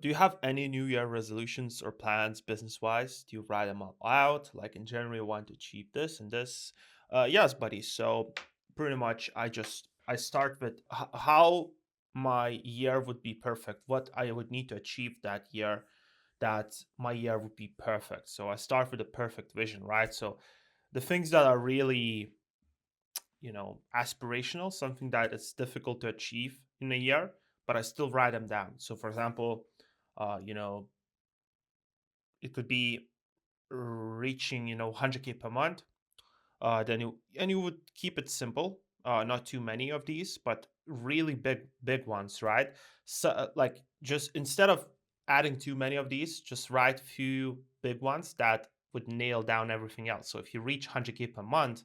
Do you have any New Year resolutions or plans business wise? Do you write them all out? Like in January, I want to achieve this and this. Yes, buddy. So pretty much, I start with how my year would be perfect. What I would need to achieve that year, that my year would be perfect. So I start with the perfect vision, right? So the things that are really, aspirational, something that is difficult to achieve in a year, but I still write them down. So for example, uh, you know it could be reaching 100K per month. Then you would keep it simple, not too many of these, but really big ones, right? So like, just instead of adding too many of these, just write few big ones that would nail down everything else. So if you reach 100K per month,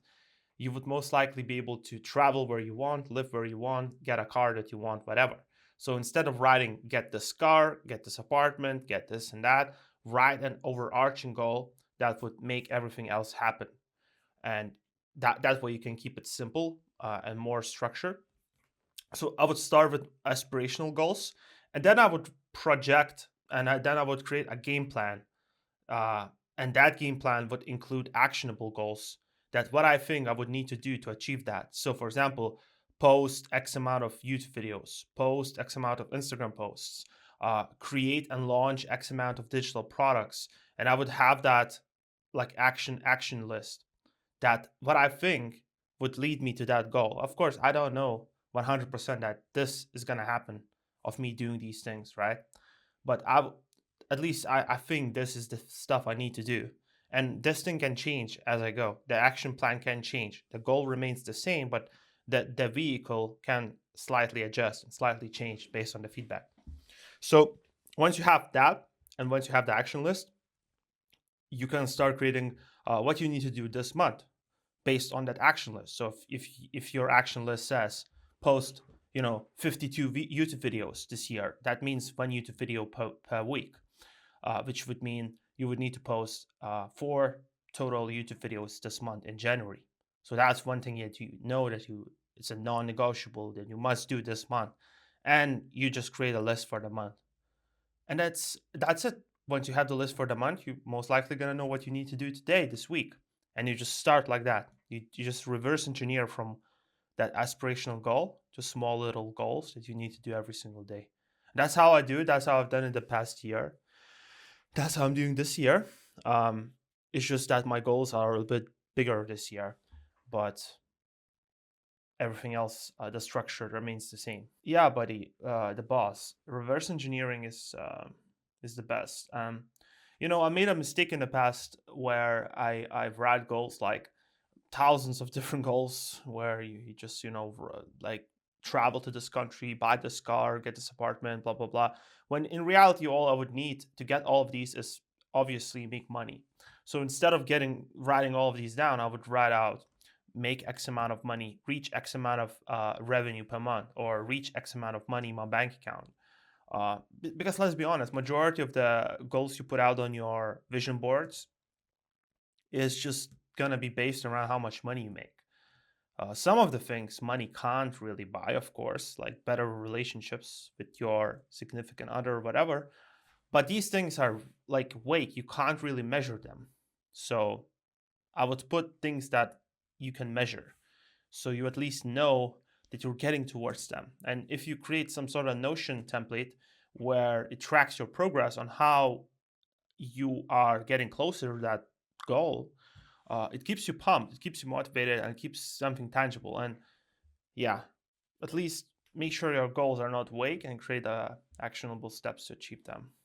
you would most likely be able to travel where you want, live where you want, get a car that you want, whatever. So instead of writing, get this car, get this apartment, get this and that, write an overarching goal that would make everything else happen. And that way you can keep it simple and more structured. So I would start with aspirational goals, and then I would project, and then I would create a game plan, uh, and that game plan would include actionable goals, that what I think I would need to do to achieve that. So for example, post x amount of YouTube videos, post x amount of Instagram posts, create and launch x amount of digital products, and I would have that like action list, that what I think would lead me to that goal. Of course, I don't know 100% that this is going to happen, of me doing these things, right? But at least I think this is the stuff I need to do. And this thing can change as I go. The action plan can change. The goal remains the same, but the vehicle can slightly adjust and slightly change based on the feedback. So once you have that, and once you have the action list, you can start creating what you need to do this month based on that action list. So if your action list says post 52 YouTube videos this year, that means one YouTube video per week, which would mean you would need to post four total YouTube videos this month in January. So that's one thing that you know that you it's a non-negotiable that you must do this month, and you just create a list for the month, and that's it. Once you have the list for the month, you most likely gonna know what you need to do today, this week, and you just start like that. You just reverse engineer from that aspirational goal to small little goals that you need to do every single day. That's how I do it. That's how I've done it the past year. That's how I'm doing this year. Um, it's just that my goals are a little bit bigger this year, but everything else, the structure remains the same. Yeah, buddy, the boss. Reverse engineering is the best. I made a mistake in the past where I've read goals like thousands of different goals where you just like travel to this country, buy this car, get this apartment, blah blah blah. When in reality, all I would need to get all of these is obviously make money. So instead of getting writing all of these down, I would write out make X amount of money, reach X amount of revenue per month, or reach X amount of money in my bank account. Because let's be honest, majority of the goals you put out on your vision boards is just gonna be based around how much money you make. Some of the things money can't really buy, of course, like better relationships with your significant other or whatever. But these things are like weight, you can't really measure them. So I would put things that you can measure, so you at least know that you're getting towards them. And if you create some sort of Notion template where it tracks your progress on how you are getting closer to that goal, it keeps you pumped, it keeps you motivated, and it keeps something tangible. And yeah, at least make sure your goals are not vague and create actionable steps to achieve them.